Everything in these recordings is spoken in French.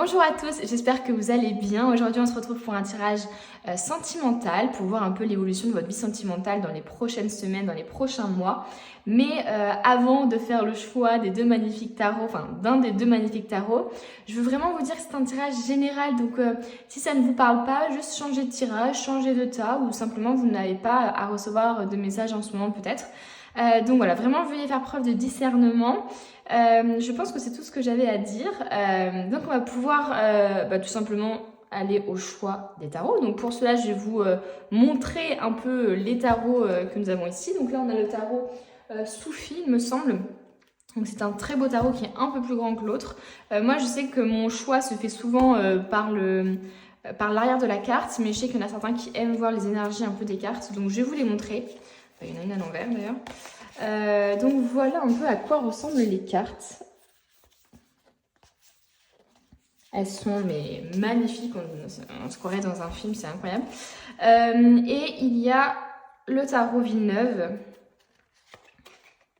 Bonjour à tous, j'espère que vous allez bien. Aujourd'hui on se retrouve pour un tirage sentimental pour voir un peu l'évolution de votre vie sentimentale dans les prochaines semaines, dans les prochains mois. Mais avant de faire le choix des deux magnifiques tarots, enfin d'un des deux magnifiques tarots, je veux vraiment vous dire que c'est un tirage général. Donc si ça ne vous parle pas, juste changez de tirage, changez de tas ou simplement vous n'avez pas à recevoir de messages en ce moment peut-être. Donc voilà, vraiment veuillez faire preuve de discernement. Je pense que c'est tout ce que j'avais à dire. Donc on va pouvoir tout simplement aller au choix des tarots. Donc pour cela, je vais vous montrer un peu les tarots que nous avons ici. Donc là, on a le tarot Soufi, il me semble. Donc c'est un très beau tarot qui est un peu plus grand que l'autre. Moi, je sais que mon choix se fait souvent par l'arrière de la carte, mais je sais qu'il y en a certains qui aiment voir les énergies un peu des cartes. Donc je vais vous les montrer. Il y en a une à l'envers d'ailleurs. Donc voilà un peu à quoi ressemblent les cartes. Elles sont mais magnifiques, on se croirait dans un film, c'est incroyable. Et il y a le tarot Villeneuve,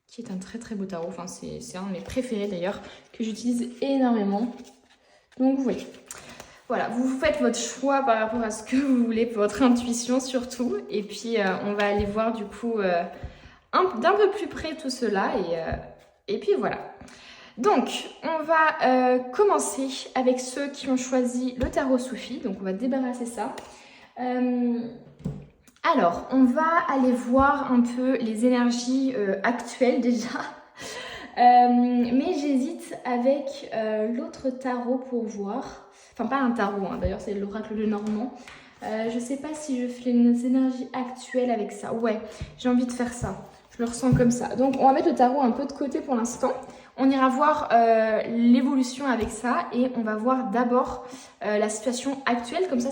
qui est un très très beau tarot. Enfin, c'est un de mes préférés d'ailleurs, que j'utilise énormément. Donc vous voyez. Voilà, vous faites votre choix par rapport à ce que vous voulez, pour votre intuition surtout. Et puis on va aller voir du coup d'un peu plus près tout cela. Et puis voilà. Donc on va commencer avec ceux qui ont choisi le tarot Soufi. Donc on va débarrasser ça. Alors on va aller voir un peu les énergies actuelles déjà. Mais j'hésite avec l'autre tarot pour voir. Enfin, pas un tarot, hein. D'ailleurs, c'est l'oracle de Normand. Je sais pas si je fais les énergies actuelles avec ça. Ouais, j'ai envie de faire ça. Je le ressens comme ça. Donc, on va mettre le tarot un peu de côté pour l'instant. On ira voir l'évolution avec ça. Et on va voir d'abord la situation actuelle. Comme ça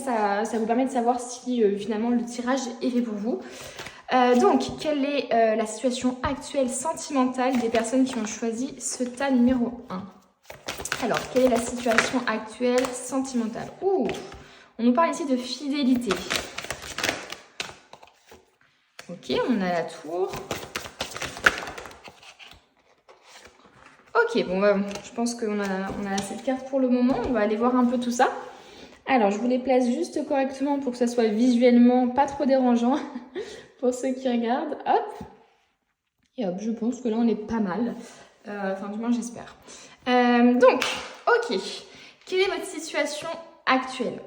vous permet de savoir si finalement le tirage est fait pour vous. Donc, quelle est la situation actuelle sentimentale des personnes qui ont choisi ce tas numéro 1? Alors, quelle est la situation actuelle sentimentale? Ouh, on nous parle ici de fidélité. Ok, on a la tour. Ok, bon, je pense qu'on a assez de cartes pour le moment. On va aller voir un peu tout ça. Alors, je vous les place juste correctement pour que ça soit visuellement pas trop dérangeant pour ceux qui regardent. Hop. Et hop, je pense que là, on est pas mal. Enfin, du moins, j'espère. Donc, ok. Quelle est votre situation actuelle?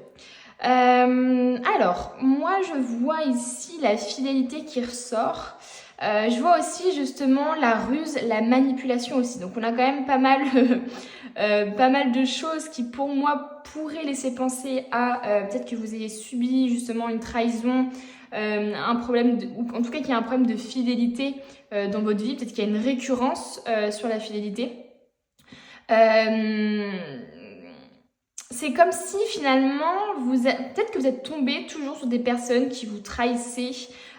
Alors, moi, je vois ici la fidélité qui ressort. Je vois aussi justement la ruse, la manipulation aussi. Donc, on a quand même pas mal de choses qui, pour moi, pourraient laisser penser à peut-être que vous ayez subi justement une trahison, un problème, ou en tout cas qu'il y a un problème de fidélité dans votre vie. Peut-être qu'il y a une récurrence sur la fidélité. C'est comme si finalement, peut-être que vous êtes tombé toujours sur des personnes qui vous trahissaient,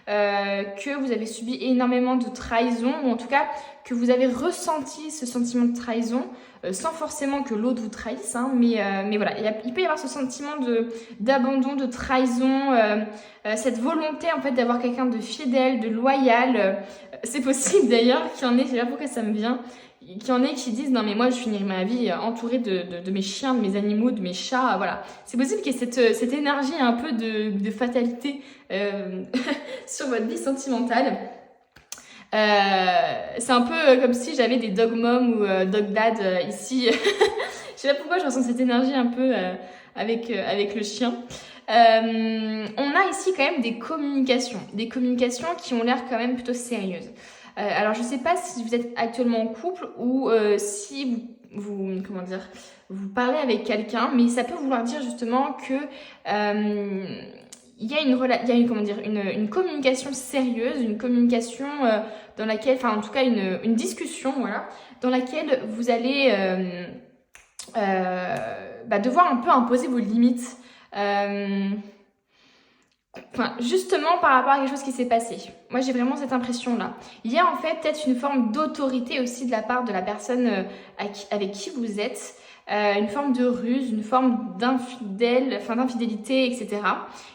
que vous avez subi énormément de trahison, ou en tout cas que vous avez ressenti ce sentiment de trahison, sans forcément que l'autre vous trahisse, hein, mais voilà, il peut y avoir ce sentiment d'abandon, de trahison, cette volonté en fait d'avoir quelqu'un de fidèle, de loyal. C'est possible d'ailleurs qu'il y en ait, je sais pas pourquoi ça me vient, qu'il y en ait qui disent non mais moi je finirai ma vie entourée de mes chiens, de mes animaux, de mes chats, voilà. C'est possible qu'il y ait cette énergie un peu de fatalité sur votre vie sentimentale. C'est un peu comme si j'avais des dog mom ou dog dad ici. Je sais pas pourquoi je ressens cette énergie un peu avec le chien. On a ici quand même des communications qui ont l'air quand même plutôt sérieuses. Alors je sais pas si vous êtes actuellement en couple ou si vous parlez avec quelqu'un, mais ça peut vouloir dire justement que il y a une communication sérieuse, une communication dans laquelle, enfin en tout cas une discussion, voilà, dans laquelle vous allez devoir un peu imposer vos limites. Enfin, justement par rapport à quelque chose qui s'est passé. Moi, j'ai vraiment cette impression-là. Il y a en fait peut-être une forme d'autorité aussi de la part de la personne avec qui vous êtes. Une forme de ruse, une forme d'infidélité, etc.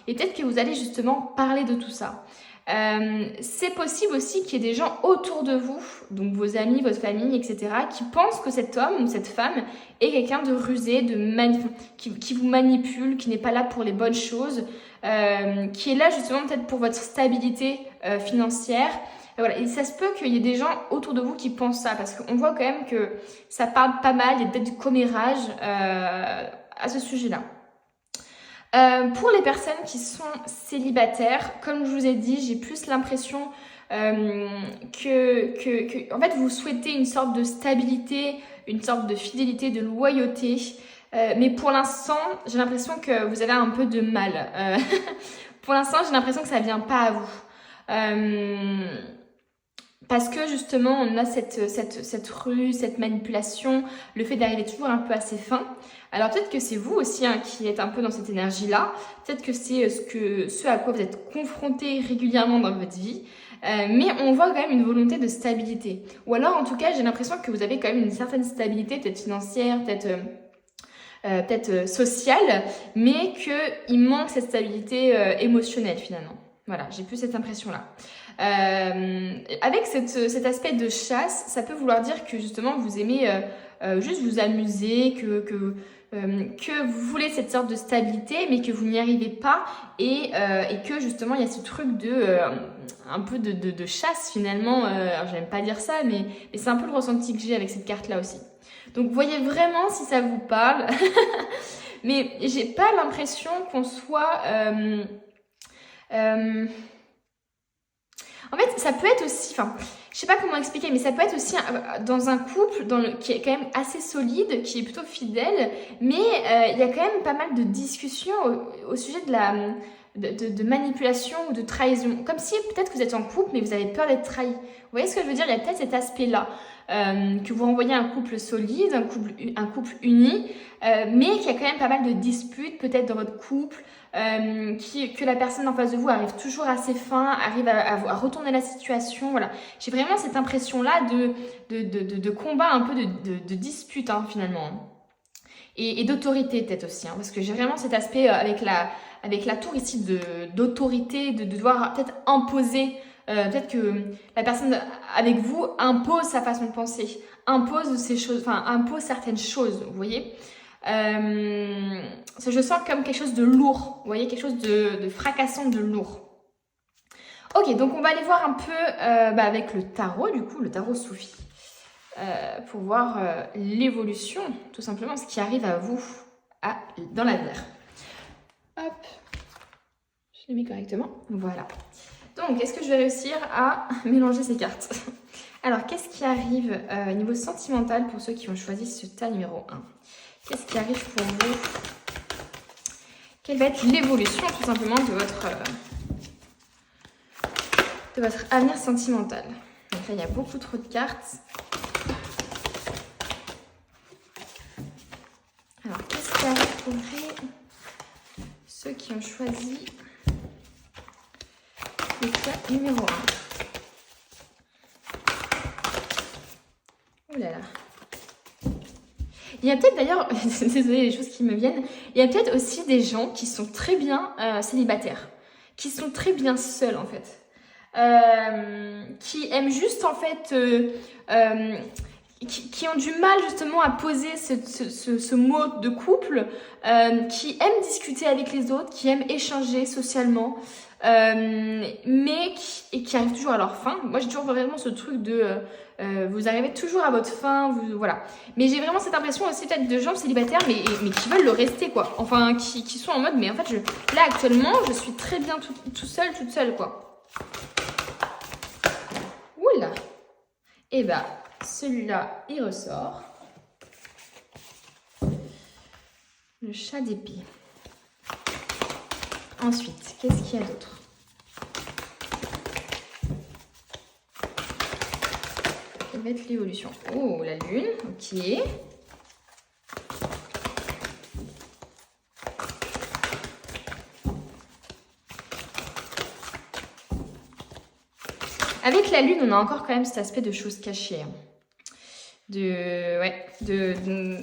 Et peut-être que vous allez justement parler de tout ça. C'est possible aussi qu'il y ait des gens autour de vous, donc vos amis, votre famille, etc., qui pensent que cet homme ou cette femme est quelqu'un de rusé, qui vous manipule, qui n'est pas là pour les bonnes choses, qui est là justement peut-être pour votre stabilité financière. Et voilà. Et ça se peut qu'il y ait des gens autour de vous qui pensent ça, parce qu'on voit quand même que ça parle pas mal, il y a peut-être du commérage à ce sujet-là. Pour les personnes qui sont célibataires, comme je vous ai dit, j'ai plus l'impression que en fait, vous souhaitez une sorte de stabilité, une sorte de fidélité, de loyauté. Mais pour l'instant, j'ai l'impression que vous avez un peu de mal. Pour l'instant, j'ai l'impression que ça vient pas à vous. Parce que justement, on a cette ruse, cette manipulation, le fait d'arriver toujours un peu à ses fins. Alors peut-être que c'est vous aussi qui êtes un peu dans cette énergie-là. Peut-être que c'est ce à quoi vous êtes confronté régulièrement dans votre vie. Mais on voit quand même une volonté de stabilité. Ou alors, en tout cas, j'ai l'impression que vous avez quand même une certaine stabilité, peut-être financière, peut-être sociale, mais qu'il manque cette stabilité émotionnelle finalement. Voilà, j'ai plus cette impression-là. Avec cet aspect de chasse, ça peut vouloir dire que justement vous aimez juste vous amuser, que vous voulez cette sorte de stabilité, mais que vous n'y arrivez pas, et que justement il y a ce truc un peu de chasse finalement. Alors j'aime pas dire ça, mais c'est un peu le ressenti que j'ai avec cette carte-là aussi. Donc vous voyez vraiment si ça vous parle, mais j'ai pas l'impression qu'on soit... En fait, ça peut être aussi, enfin, je sais pas comment expliquer, mais ça peut être aussi dans un couple qui est quand même assez solide, qui est plutôt fidèle, mais il y a quand même pas mal de discussions au sujet de manipulation ou de trahison. Comme si peut-être que vous êtes en couple, mais vous avez peur d'être trahi. Vous voyez ce que je veux dire? Il y a peut-être cet aspect-là. Que vous renvoyez un couple solide, un couple uni, mais qu'il y a quand même pas mal de disputes peut-être dans votre couple, que la personne en face de vous arrive toujours à ses fins, arrive à retourner la situation. Voilà. J'ai vraiment cette impression-là de combat, un peu de dispute finalement. Et d'autorité peut-être aussi, parce que j'ai vraiment cet aspect avec la tour ici d'autorité, de devoir peut-être imposer. Peut-être que la personne avec vous impose sa façon de penser, impose certaines choses, vous voyez. Je sens comme quelque chose de lourd, vous voyez, quelque chose de fracassant, de lourd. Ok, donc on va aller voir un peu avec le tarot, du coup, le tarot Soufi, pour voir l'évolution, tout simplement, ce qui arrive à vous dans l'avenir. Hop, je l'ai mis correctement, voilà. Donc, est-ce que je vais réussir à mélanger ces cartes? Alors, qu'est-ce qui arrive niveau sentimental pour ceux qui ont choisi ce tas numéro 1? Qu'est-ce qui arrive pour vous? Quelle va être l'évolution, tout simplement, de votre avenir sentimental? Donc là, il y a beaucoup trop de cartes. Alors, qu'est-ce qui arrive pour vous? Ceux qui ont choisi le cas numéro 1. Ouh là là. Il y a peut-être d'ailleurs, désolée les choses qui me viennent, il y a peut-être aussi des gens qui sont très bien célibataires, qui sont très bien seuls en fait, qui aiment juste en fait, qui ont du mal justement à poser ce mot de couple, qui aiment discuter avec les autres, qui aiment échanger socialement, mais qui arrivent toujours à leur fin. Moi j'ai toujours vraiment ce truc de vous arrivez toujours à votre fin, voilà. Mais j'ai vraiment cette impression aussi peut-être de gens célibataires mais qui veulent le rester quoi. Enfin qui sont en mode mais en fait là actuellement je suis très bien toute seule quoi. Oula. Et bah celui-là il ressort. Le chat d'épée. Ensuite, qu'est-ce qu'il y a d'autre? Quelle va être l'évolution? Oh, la lune, ok. Avec la lune, on a encore quand même cet aspect de choses cachées.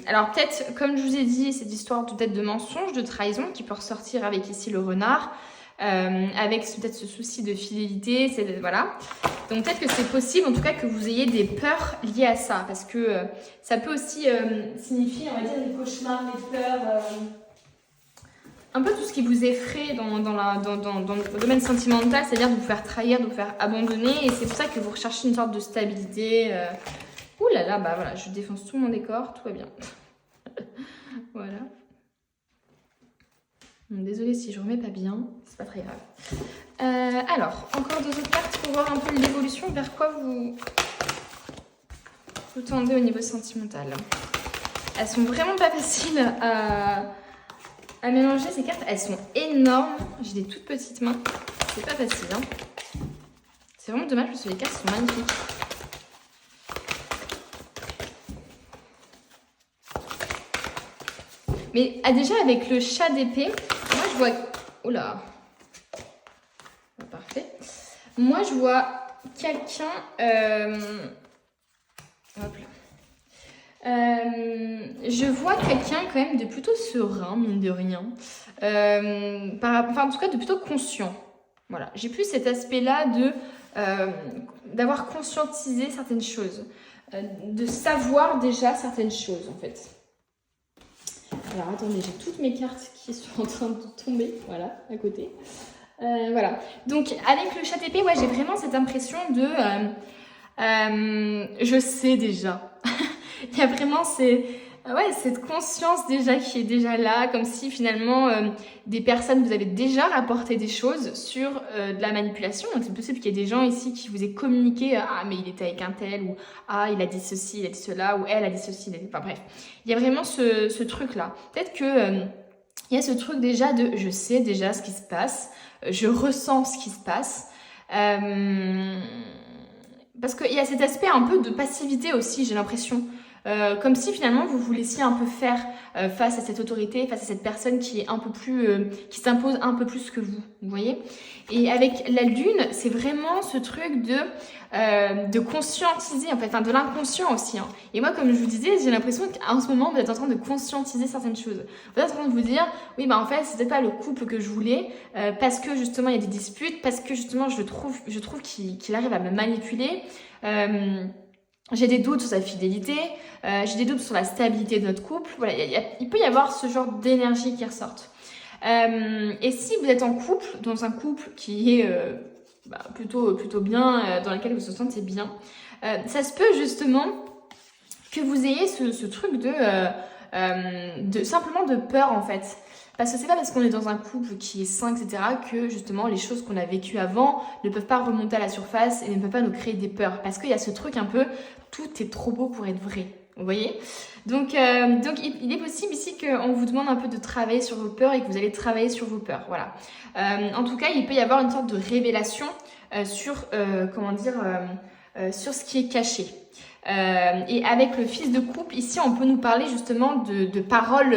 Alors peut-être, comme je vous ai dit, cette histoire peut-être de mensonge, de trahison qui peut ressortir avec ici le renard. avec peut-être ce souci de fidélité, voilà. Donc peut-être que c'est possible en tout cas que vous ayez des peurs liées à ça, parce que ça peut aussi signifier, on va dire, des cauchemars, des peurs, un peu tout ce qui vous effraie dans le domaine sentimental, c'est-à-dire de vous faire trahir, de vous faire abandonner, et c'est pour ça que vous recherchez une sorte de stabilité. Ouh là là, bah voilà, je défonce tout mon décor, tout va bien. Voilà. Désolée si je remets pas bien, c'est pas très grave. Alors, encore 2 autres cartes pour voir un peu l'évolution, vers quoi vous tendez au niveau sentimental. Elles sont vraiment pas faciles à mélanger, ces cartes. Elles sont énormes. J'ai des toutes petites mains. C'est pas facile, hein. C'est vraiment dommage parce que les cartes sont magnifiques. Mais déjà avec le chat d'épée, moi je vois... Oula. Parfait. Moi je vois quelqu'un... Hop là. Je vois quelqu'un quand même de plutôt serein, mine de rien. Enfin en tout cas de plutôt conscient. Voilà. J'ai plus cet aspect-là d'avoir conscientisé certaines choses. De savoir déjà certaines choses en fait. Alors attendez, j'ai toutes mes cartes qui sont en train de tomber, voilà, à côté. Voilà, donc avec le chat épée, ouais, j'ai vraiment cette impression de... je sais déjà. Il y a vraiment cette conscience déjà qui est déjà là, comme si finalement des personnes vous avez déjà rapporté des choses sur de la manipulation. Donc c'est possible qu'il y ait des gens ici qui vous aient communiqué ah mais il était avec un tel, ou ah il a dit ceci, il a dit cela, ou elle a dit ceci, enfin bref. Il y a vraiment ce truc là. Peut-être que il y a ce truc déjà de je sais déjà ce qui se passe, je ressens ce qui se passe. Parce qu'il y a cet aspect un peu de passivité aussi, j'ai l'impression. Comme si finalement vous vous laissiez un peu faire face à cette autorité, face à cette personne qui est un peu plus, qui s'impose un peu plus que vous voyez. Et avec la lune, c'est vraiment ce truc de conscientiser, en fait, enfin de l'inconscient aussi. Hein. Et moi, comme je vous disais, j'ai l'impression qu'en ce moment, vous êtes en train de conscientiser certaines choses. Vous êtes en train de vous dire, oui, bah en fait, c'était pas le couple que je voulais, parce que justement, il y a des disputes, parce que justement, je trouve qu'il arrive à me manipuler. J'ai des doutes sur sa fidélité, j'ai des doutes sur la stabilité de notre couple. Voilà, il peut y avoir ce genre d'énergie qui ressortent. Et si vous êtes en couple, dans un couple qui est plutôt bien, dans lequel vous vous sentez bien, ça se peut justement que vous ayez ce truc de simplement de peur en fait. Parce que c'est pas parce qu'on est dans un couple qui est sain, etc., que justement les choses qu'on a vécues avant ne peuvent pas remonter à la surface et ne peuvent pas nous créer des peurs. Parce qu'il y a ce truc un peu, tout est trop beau pour être vrai. Vous voyez ? Donc il est possible ici qu'on vous demande un peu de travailler sur vos peurs et que vous allez travailler sur vos peurs. Voilà. En tout cas, il peut y avoir une sorte de révélation sur ce qui est caché. Et avec le fils de coupe, ici on peut nous parler justement de paroles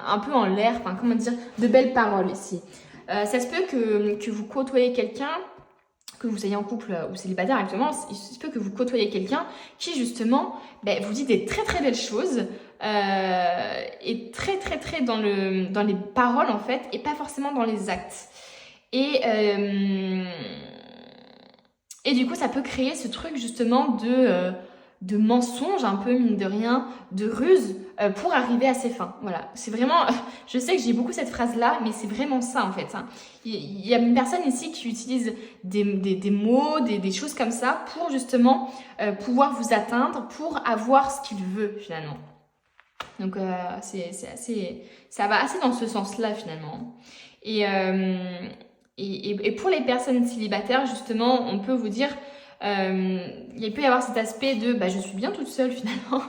un peu en l'air, enfin comment dire, de belles paroles ici. Ça se peut que vous côtoyez quelqu'un, que vous soyez en couple ou célibataire actuellement, il se peut que vous côtoyez quelqu'un qui justement vous dit des très très belles choses et très très très dans les paroles en fait et pas forcément dans les actes. Et du coup ça peut créer ce truc justement de mensonges un peu mine de rien, de ruses pour arriver à ses fins. Voilà, c'est vraiment, je sais que j'ai beaucoup cette phrase là, mais c'est vraiment ça en fait. Hein. Il y a une personne ici qui utilise des mots, des choses comme ça pour justement pouvoir vous atteindre, pour avoir ce qu'il veut finalement. Donc ça va assez dans ce sens-là finalement. Et pour les personnes célibataires justement, on peut vous dire il peut y avoir cet aspect de je suis bien toute seule finalement.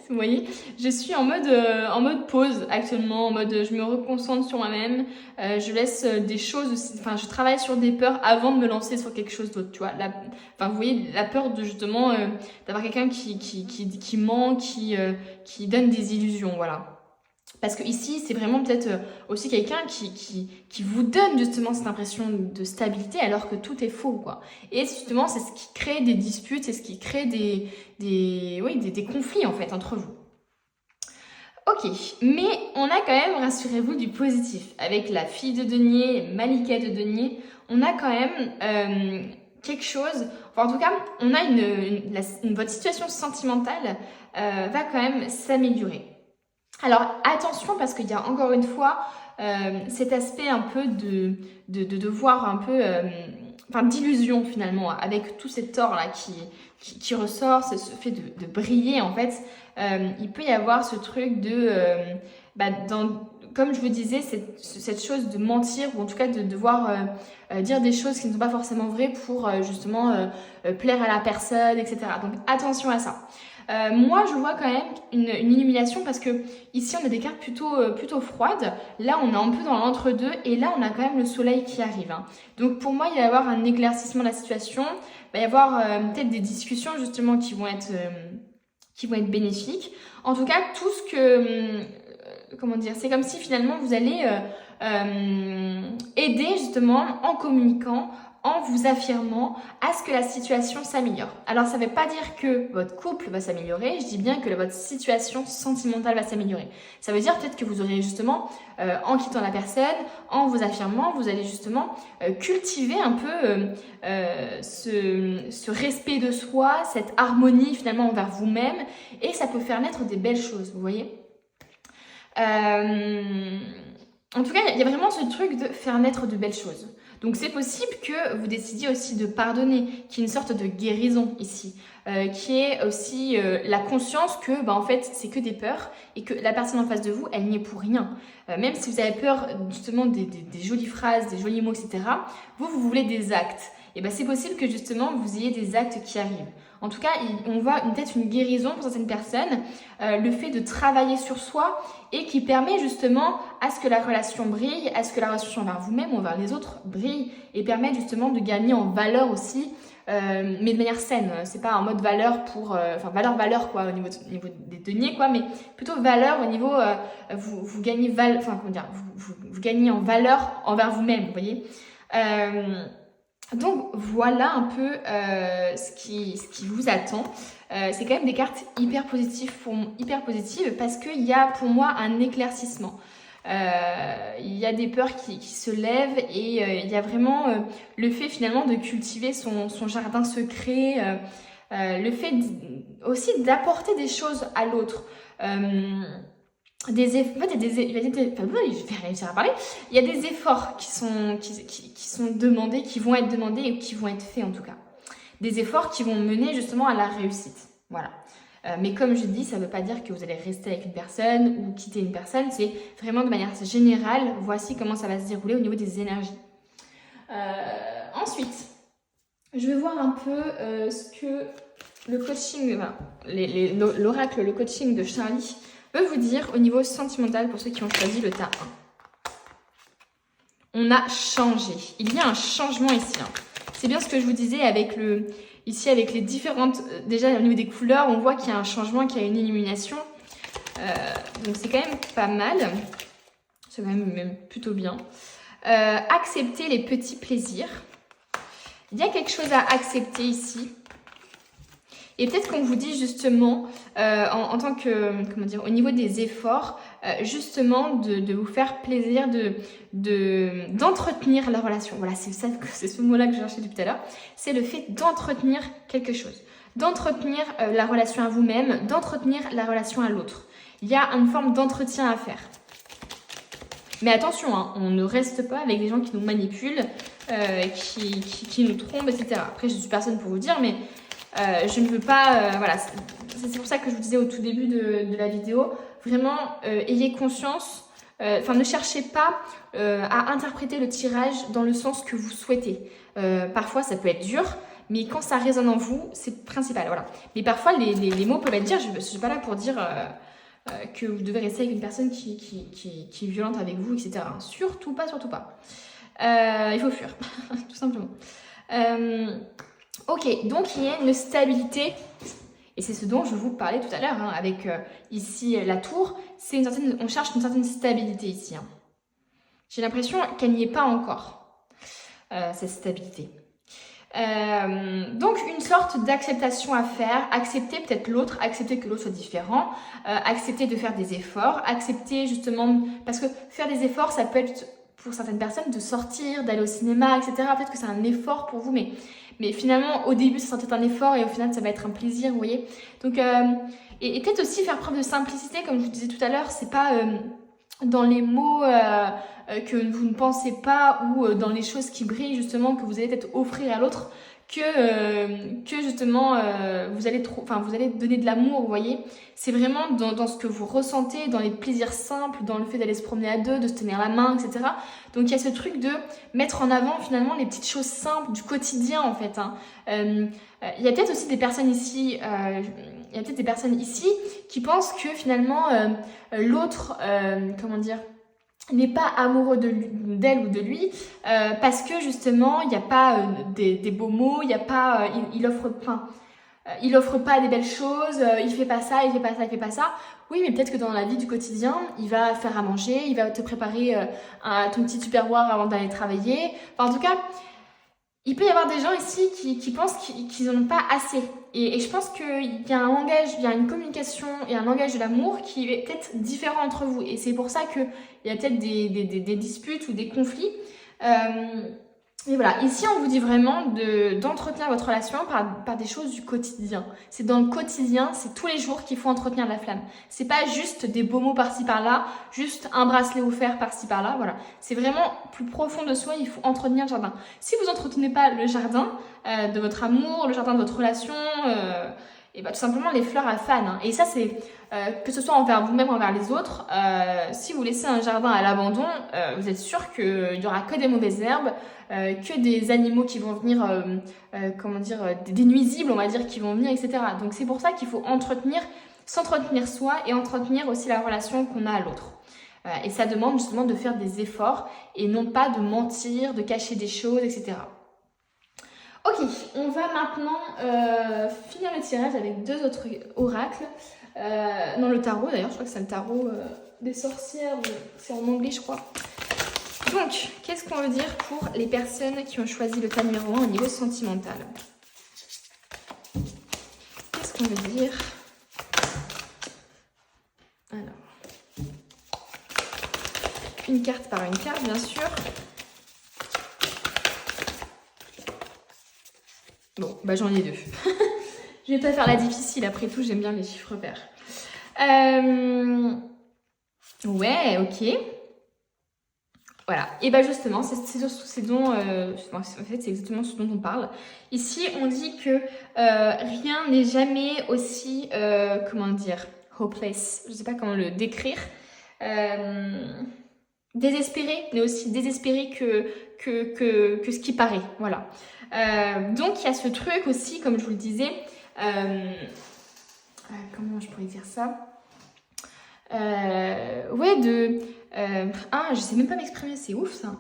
Vous voyez, je suis en mode pause actuellement, en mode je me reconcentre sur moi-même, je laisse des choses aussi, enfin je travaille sur des peurs avant de me lancer sur quelque chose d'autre, tu vois. Vous voyez, la peur de justement d'avoir quelqu'un qui ment, qui donne des illusions, voilà. Parce que ici, c'est vraiment peut-être aussi quelqu'un qui vous donne justement cette impression de stabilité alors que tout est faux, quoi. Et justement, c'est ce qui crée des disputes, c'est ce qui crée des conflits en fait entre vous. Ok, mais on a quand même, rassurez-vous, du positif. Avec la fille de denier, Malika de denier, on a quand même quelque chose, enfin en tout cas, on a votre situation sentimentale va quand même s'améliorer. Alors attention parce qu'il y a encore une fois cet aspect un peu de voir un peu, enfin d'illusion finalement, avec tout cet or là qui ressort, ce fait de briller en fait. Il peut y avoir ce truc comme je vous disais, cette chose de mentir ou en tout cas de devoir dire des choses qui ne sont pas forcément vraies pour justement plaire à la personne, etc. Donc attention à ça. Moi, je vois quand même une illumination parce que ici, on a des cartes plutôt froides. Là, on est un peu dans l'entre-deux et là, on a quand même le soleil qui arrive. Hein. Donc, pour moi, il va y avoir un éclaircissement de la situation. Il va y avoir peut-être des discussions justement qui vont être bénéfiques. En tout cas, tout ce que... comment dire, c'est comme si finalement vous allez aider justement en communiquant, en vous affirmant à ce que la situation s'améliore. Alors ça ne veut pas dire que votre couple va s'améliorer, je dis bien que votre situation sentimentale va s'améliorer. Ça veut dire peut-être que vous aurez justement, en quittant la personne, en vous affirmant, vous allez justement cultiver un peu ce respect de soi, cette harmonie finalement envers vous-même, et ça peut faire naître des belles choses, vous voyez. En tout cas, il y a vraiment ce truc de faire naître de belles choses. Donc c'est possible que vous décidiez aussi de pardonner, qu'il y ait une sorte de guérison ici, qui est aussi la conscience que en fait c'est que des peurs et que la personne en face de vous, elle n'y est pour rien. Même si vous avez peur justement des jolies phrases, des jolis mots, etc., vous voulez des actes. Et c'est possible que justement vous ayez des actes qui arrivent. En tout cas, on voit peut-être une guérison pour certaines personnes, le fait de travailler sur soi et qui permet justement à ce que la relation brille, à ce que la relation envers vous-même ou envers les autres brille et permet justement de gagner en valeur aussi, mais de manière saine. C'est pas en mode valeur pour, valeur quoi au niveau des deniers quoi, mais plutôt valeur au niveau vous gagnez vous gagnez en valeur envers vous-même, vous voyez. Donc voilà un peu ce qui vous attend. C'est quand même des cartes hyper positives parce qu'il y a pour moi un éclaircissement. Il y a des peurs qui se lèvent et il y a vraiment le fait finalement de cultiver son jardin secret, le fait aussi d'apporter des choses à l'autre. Je vais réussir à parler. Il y a des efforts qui sont demandés, qui vont être demandés et qui vont être faits en tout cas. Des efforts qui vont mener justement à la réussite. Voilà. Mais comme je dis, ça ne veut pas dire que vous allez rester avec une personne ou quitter une personne. C'est vraiment de manière générale. Voici comment ça va se dérouler au niveau des énergies. Ensuite, je vais voir un peu ce que le coaching, l'oracle, le coaching de Charlie peut vous dire au niveau sentimental pour ceux qui ont choisi le tas 1. On a changé. Il y a un changement ici. Hein. C'est bien ce que je vous disais avec ici avec les différentes... déjà au niveau des couleurs, on voit qu'il y a un changement, qu'il y a une illumination. Donc c'est quand même pas mal. C'est même plutôt bien. Accepter les petits plaisirs. Il y a quelque chose à accepter ici. Et peut-être qu'on vous dit justement, en tant que, au niveau des efforts, justement de vous faire plaisir, d'entretenir la relation. Voilà, c'est ce mot-là que je cherchais depuis tout à l'heure. C'est le fait d'entretenir quelque chose. D'entretenir la relation à vous-même, d'entretenir la relation à l'autre. Il y a une forme d'entretien à faire. Mais attention, hein, on ne reste pas avec des gens qui nous manipulent, qui nous trompent, etc. Après, je ne suis personne pour vous dire, mais... je ne veux pas, voilà, c'est pour ça que je vous disais au tout début de la vidéo, vraiment ayez conscience, ne cherchez pas à interpréter le tirage dans le sens que vous souhaitez. Parfois ça peut être dur, mais quand ça résonne en vous, c'est principal, voilà. Mais parfois les mots peuvent être durs, je ne suis pas là pour dire que vous devez rester avec une personne qui est violente avec vous, etc. Surtout pas, surtout pas. Il faut fuir, tout simplement. Ok, donc il y a une stabilité, et c'est ce dont je vous parlais tout à l'heure, hein, avec ici la tour, on cherche une certaine stabilité ici. Hein. J'ai l'impression qu'elle n'y est pas encore, cette stabilité. Donc une sorte d'acceptation à faire, accepter peut-être l'autre, accepter que l'autre soit différent, accepter de faire des efforts, accepter justement, parce que faire des efforts, ça peut être pour certaines personnes de sortir, d'aller au cinéma, etc. Peut-être que c'est un effort pour vous, mais finalement au début ça sera peut-être un effort et au final ça va être un plaisir, vous voyez. Donc et peut-être aussi faire preuve de simplicité, comme je vous disais tout à l'heure, c'est pas dans les mots que vous ne pensez pas ou dans les choses qui brillent justement que vous allez peut-être offrir à l'autre que justement vous allez donner de l'amour, vous voyez. C'est vraiment dans ce que vous ressentez, dans les plaisirs simples, dans le fait d'aller se promener à deux, de se tenir la main, etc. Donc il y a ce truc de mettre en avant finalement les petites choses simples du quotidien en fait. Il y a peut-être aussi des personnes ici, qui pensent que finalement l'autre, n'est pas amoureux d'elle ou de lui parce que justement il n'y a pas des beaux mots, il n'y a pas, il offre pas des belles choses, il fait pas ça, il fait pas ça, il fait pas ça. Oui, mais peut-être que dans la vie du quotidien, il va faire à manger, il va te préparer ton petit tupperware avant d'aller travailler. Enfin, en tout cas, il peut y avoir des gens ici qui pensent qu'ils n'en ont pas assez. Et je pense qu'il y a un langage, il y a une communication et un langage de l'amour qui est peut-être différent entre vous. Et c'est pour ça qu'il y a peut-être des disputes ou des conflits. Et voilà, ici on vous dit vraiment d'entretenir votre relation par des choses du quotidien. C'est dans le quotidien, c'est tous les jours qu'il faut entretenir la flamme. C'est pas juste des beaux mots par-ci par-là, juste un bracelet offert par-ci par-là, voilà. C'est vraiment plus profond de soi, il faut entretenir le jardin. Si vous entretenez pas le jardin de votre amour, le jardin de votre relation, et bah tout simplement les fleurs à fan. Hein. Et ça c'est que ce soit envers vous-même ou envers les autres, si vous laissez un jardin à l'abandon, vous êtes sûr qu'il n'y aura que des mauvaises herbes, que des animaux qui vont venir, des nuisibles, on va dire, qui vont venir, etc. Donc c'est pour ça qu'il faut s'entretenir soi et entretenir aussi la relation qu'on a à l'autre. Et ça demande justement de faire des efforts et non pas de mentir, de cacher des choses, etc. Ok, on va maintenant finir le tirage avec deux autres oracles. Dans le tarot, d'ailleurs, je crois que c'est le tarot des sorcières, c'est en anglais, je crois. Donc, qu'est-ce qu'on veut dire pour les personnes qui ont choisi le tas numéro 1 au niveau sentimental? Qu'est-ce qu'on veut dire? Alors, une carte par une carte, bien sûr. Bon, bah j'en ai deux. Je vais pas faire la difficile, après tout, j'aime bien les chiffres pairs. Ouais, ok. Voilà, et bah justement, c'est exactement ce dont on parle. Ici, on dit que rien n'est jamais aussi, hopeless, je sais pas comment le décrire, désespéré, mais aussi désespéré que ce qui paraît, voilà. Donc, il y a ce truc aussi, comme je vous le disais, comment je pourrais dire ça? Je sais même pas m'exprimer, c'est ouf ça.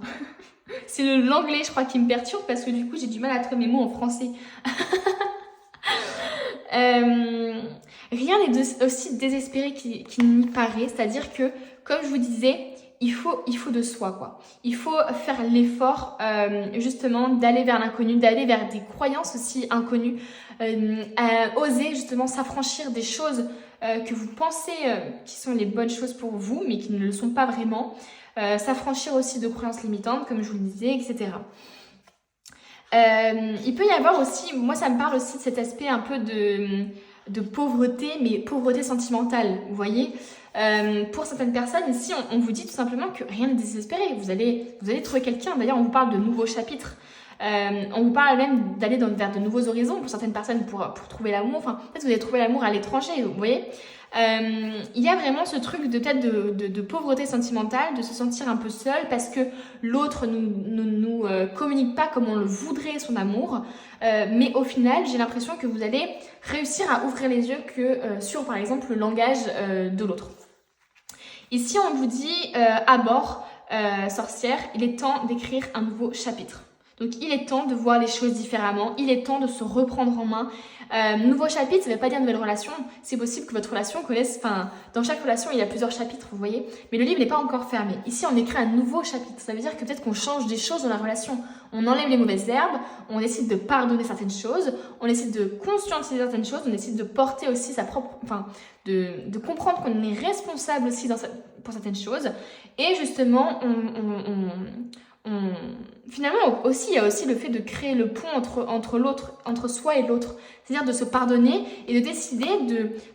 C'est l'anglais, je crois, qui me perturbe parce que du coup, j'ai du mal à trouver mes mots en français. Rien n'est aussi désespéré qu'il n'y paraît, c'est-à-dire que, comme je vous disais, il faut de soi, quoi. Il faut faire l'effort, justement, d'aller vers l'inconnu, d'aller vers des croyances aussi inconnues, oser justement s'affranchir des choses que vous pensez qui sont les bonnes choses pour vous, mais qui ne le sont pas vraiment. S'affranchir aussi de croyances limitantes, comme je vous le disais, etc. Il peut y avoir aussi, moi ça me parle aussi de cet aspect un peu de pauvreté, mais pauvreté sentimentale, vous voyez. Pour certaines personnes, ici, on vous dit tout simplement que rien n'est désespéré. Vous allez trouver quelqu'un. D'ailleurs, on vous parle de nouveaux chapitres. On vous parle même d'aller vers de nouveaux horizons pour certaines personnes pour trouver l'amour. Enfin, peut-être que vous allez trouver l'amour à l'étranger, vous voyez. Il y a vraiment ce truc de pauvreté sentimentale, de se sentir un peu seul parce que l'autre ne nous communique pas comme on le voudrait son amour. Mais au final, j'ai l'impression que vous allez réussir à ouvrir les yeux sur, par exemple, le langage de l'autre. Ici, on vous dit à bord, sorcière, il est temps d'écrire un nouveau chapitre. Donc il est temps de voir les choses différemment, il est temps de se reprendre en main. Nouveau chapitre, ça ne veut pas dire nouvelle relation. C'est possible que votre relation connaisse, dans chaque relation, il y a plusieurs chapitres, vous voyez. Mais le livre n'est pas encore fermé. Ici, on écrit un nouveau chapitre. Ça veut dire que peut-être qu'on change des choses dans la relation. On enlève les mauvaises herbes, on décide de pardonner certaines choses, on décide de conscientiser certaines choses, on décide de porter aussi sa propre, de comprendre qu'on est responsable aussi pour certaines choses. Et justement, finalement aussi il y a aussi le fait de créer le pont entre soi et l'autre, c'est-à-dire de se pardonner et de décider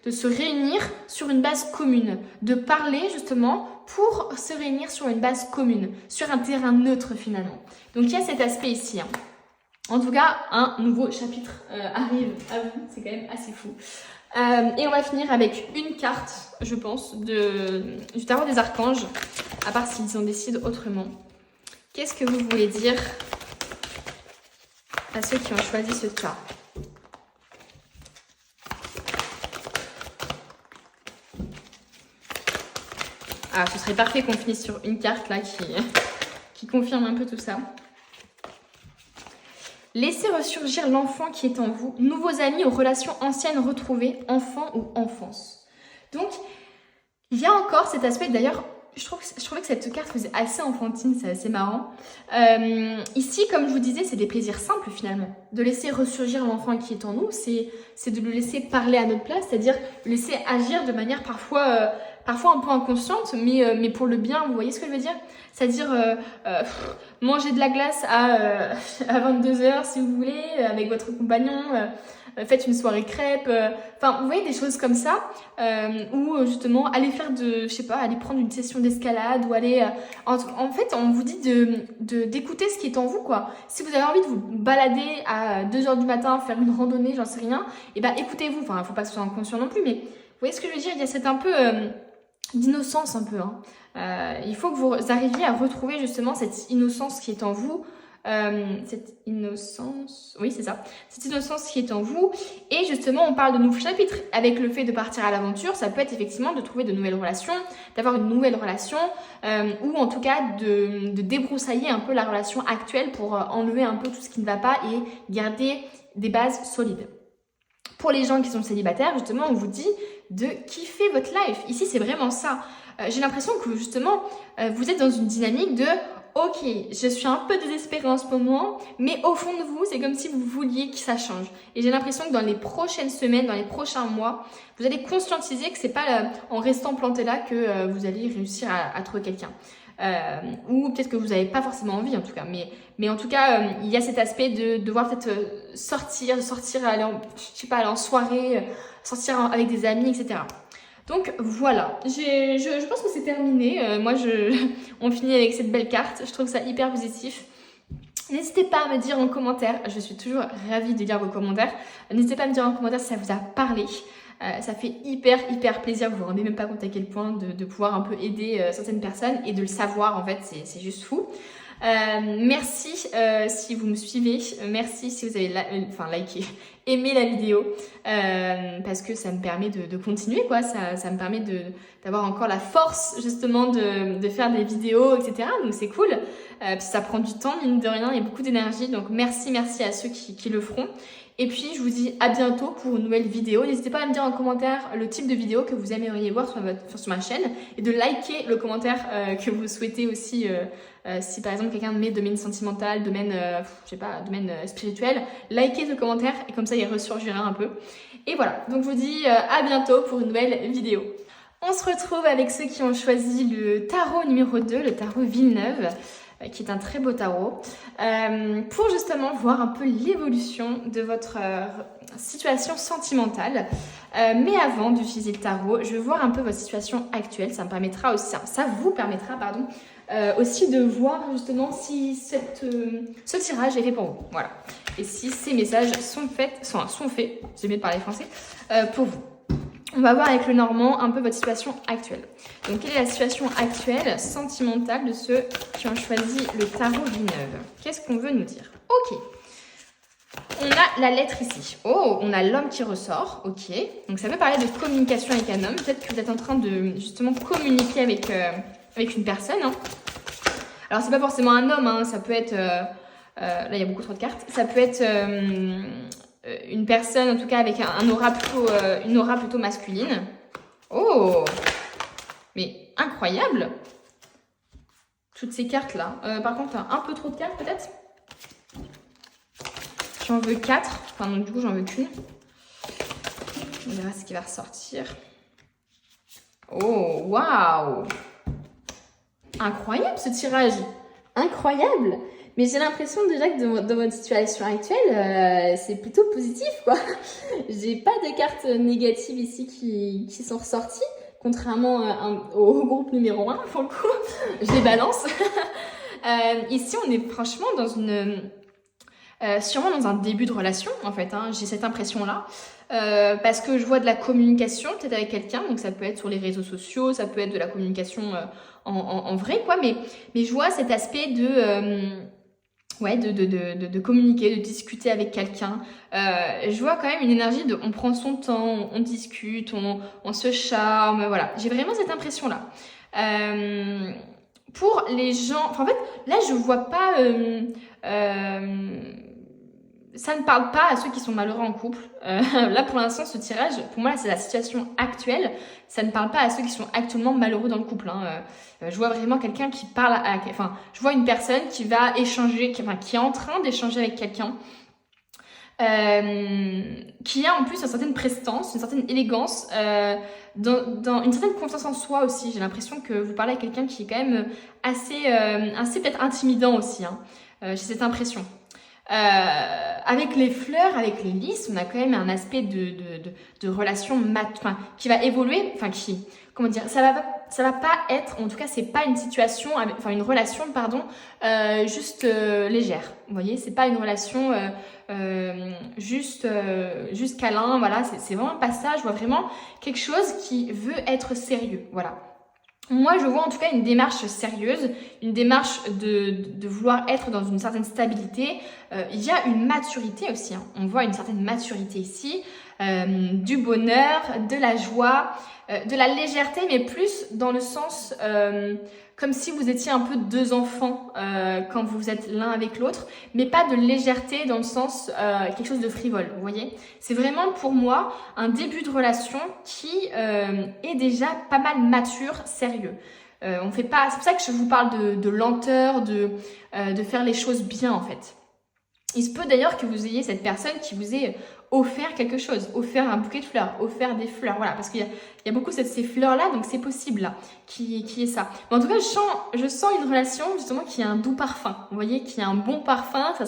de se réunir sur une base commune, de parler justement pour se réunir sur une base commune, sur un terrain neutre finalement. Donc il y a cet aspect ici, hein. En tout cas, un nouveau chapitre arrive à vous, c'est quand même assez fou. Et on va finir avec une carte, je pense, du tarot des archanges, à part s'ils en décident autrement. Qu'est-ce que vous voulez dire à ceux qui ont choisi ce tas? Ah, ce serait parfait qu'on finisse sur une carte là qui confirme un peu tout ça. Laissez ressurgir l'enfant qui est en vous. Nouveaux amis aux relations anciennes retrouvées, enfant ou enfance. Donc, il y a encore cet aspect, d'ailleurs, je trouvais que cette carte faisait assez enfantine, c'est assez marrant. Ici, comme je vous disais, c'est des plaisirs simples finalement. De laisser ressurgir l'enfant qui est en nous, c'est de le laisser parler à notre place, c'est-à-dire le laisser agir de manière parfois un peu inconsciente, mais pour le bien, vous voyez ce que je veux dire? C'est-à-dire manger de la glace à 22h si vous voulez, avec votre compagnon, faites une soirée crêpe, vous voyez des choses comme ça, ou justement aller faire aller prendre une session d'escalade, ou aller, en fait on vous dit d'écouter ce qui est en vous quoi. Si vous avez envie de vous balader à 2h du matin, faire une randonnée, j'en sais rien, et écoutez-vous, il faut pas que ce soit inconscient non plus, mais vous voyez ce que je veux dire, il y a cette un peu d'innocence un peu, hein. Il faut que vous arriviez à retrouver justement cette innocence qui est en vous, cette innocence qui est en vous. Et justement on parle de nouveaux chapitres avec le fait de partir à l'aventure. Ça peut être effectivement de trouver de nouvelles relations, d'avoir une nouvelle relation, ou en tout cas de débroussailler un peu la relation actuelle pour enlever un peu tout ce qui ne va pas et garder des bases solides. Pour les gens qui sont célibataires, justement, on vous dit de kiffer votre life. Ici, c'est vraiment ça. J'ai l'impression que, justement, vous êtes dans une dynamique de « Ok, je suis un peu désespérée en ce moment, mais au fond de vous, c'est comme si vous vouliez que ça change. » Et j'ai l'impression que dans les prochaines semaines, dans les prochains mois, vous allez conscientiser que c'est pas en restant planté là que vous allez réussir à trouver quelqu'un. Ou peut-être que vous n'avez pas forcément envie en tout cas, mais en tout cas il y a cet aspect de devoir peut-être sortir, aller en soirée, sortir avec des amis, etc. Donc voilà, je pense que c'est terminé. On finit avec cette belle carte, je trouve ça hyper positif. N'hésitez pas à me dire en commentaire, je suis toujours ravie de lire vos commentaires. N'hésitez pas à me dire en commentaire si ça vous a parlé. Ça fait hyper plaisir, vous vous rendez même pas compte à quel point de pouvoir un peu aider certaines personnes et de le savoir en fait, c'est juste fou. Merci si vous me suivez, merci si vous avez liké, aimé la vidéo, parce que ça me permet de continuer quoi, ça me permet d'avoir encore la force justement de faire des vidéos, etc. Donc c'est cool, ça prend du temps mine de rien, il y a beaucoup d'énergie, donc merci à ceux qui le feront. Et puis je vous dis à bientôt pour une nouvelle vidéo. N'hésitez pas à me dire en commentaire le type de vidéo que vous aimeriez voir sur ma chaîne et de liker le commentaire que vous souhaitez aussi. Si par exemple quelqu'un met domaine sentimental, domaine spirituel, likez ce commentaire et comme ça il ressurgira un peu. Et voilà, donc je vous dis à bientôt pour une nouvelle vidéo. On se retrouve avec ceux qui ont choisi le tarot numéro 2, le tarot Villeneuve, qui est un très beau tarot, pour justement voir un peu l'évolution de votre situation sentimentale. Mais avant d'utiliser le tarot, je vais voir un peu votre situation actuelle. Ça vous permettra aussi de voir justement si ce tirage est fait pour vous. Voilà. Et si ces messages sont faits, j'ai mieux de parler français, pour vous. On va voir avec le Normand un peu votre situation actuelle. Donc, quelle est la situation actuelle sentimentale de ceux qui ont choisi le tarot Villeneuve? Qu'est-ce qu'on veut nous dire? Ok. On a la lettre ici. Oh, on a l'homme qui ressort. Ok. Donc, ça veut parler de communication avec un homme. Peut-être que vous êtes en train de justement communiquer avec une personne. Hein. Alors, c'est pas forcément un homme. Hein. Ça peut être Là, il y a beaucoup trop de cartes. Ça peut être une personne, en tout cas, avec une aura plutôt masculine. Oh! Mais incroyable! Toutes ces cartes-là. Par contre, un peu trop de cartes, peut-être? J'en veux 4. Enfin, donc, du coup, j'en veux qu'une. On verra ce qui va ressortir. Oh, waouh! Incroyable, ce tirage! Incroyable! Mais j'ai l'impression déjà que dans votre situation actuelle, c'est plutôt positif, quoi. J'ai pas de cartes négatives ici qui sont ressorties, contrairement au groupe numéro 1, pour le coup. Je les balance. Ici, on est franchement dans sûrement dans un début de relation, en fait. Hein, j'ai cette impression-là. Parce que je vois de la communication, peut-être avec quelqu'un. Donc, ça peut être sur les réseaux sociaux, ça peut être de la communication en vrai, quoi. Mais je vois cet aspect de communiquer, de discuter avec quelqu'un. Je vois quand même une énergie on prend son temps, on discute, on se charme, voilà. J'ai vraiment cette impression-là. Pour les gens... Enfin, en fait, là, je vois pas... ça ne parle pas à ceux qui sont malheureux en couple. Là, pour l'instant, ce tirage, pour moi, c'est la situation actuelle. Ça ne parle pas à ceux qui sont actuellement malheureux dans le couple. Hein. Je vois vraiment quelqu'un qui parle Enfin, je vois une personne qui va échanger, qui est en train d'échanger avec quelqu'un. Qui a en plus une certaine prestance, une certaine élégance, dans une certaine confiance en soi aussi. J'ai l'impression que vous parlez à quelqu'un qui est quand même assez peut-être intimidant aussi. Hein. J'ai cette impression. Avec les fleurs, avec les lys, on a quand même un aspect de relation qui va évoluer, comment dire, ça va pas être, en tout cas, c'est pas une situation, une relation, pardon, juste légère. Vous voyez, c'est pas une relation juste câlin, voilà, c'est vraiment pas ça. Je vois vraiment quelque chose qui veut être sérieux, voilà. Moi, je vois en tout cas une démarche sérieuse, une démarche de vouloir être dans une certaine stabilité. Il y a une maturité aussi. Hein. On voit une certaine maturité ici, du bonheur, de la joie, de la légèreté, mais plus dans le sens comme si vous étiez un peu deux enfants quand vous êtes l'un avec l'autre, mais pas de légèreté dans le sens quelque chose de frivole, vous voyez. C'est vraiment pour moi un début de relation qui est déjà pas mal mature, sérieux. On fait pas, c'est pour ça que je vous parle de lenteur, de faire les choses bien en fait. Il se peut d'ailleurs que vous ayez cette personne qui vous ait offert quelque chose, offert un bouquet de fleurs, offert des fleurs, voilà, parce qu'il y a beaucoup ces fleurs-là, donc c'est possible là, qui est ça. Mais en tout cas, je sens une relation justement qui a un doux parfum, vous voyez, qui a un bon parfum, ça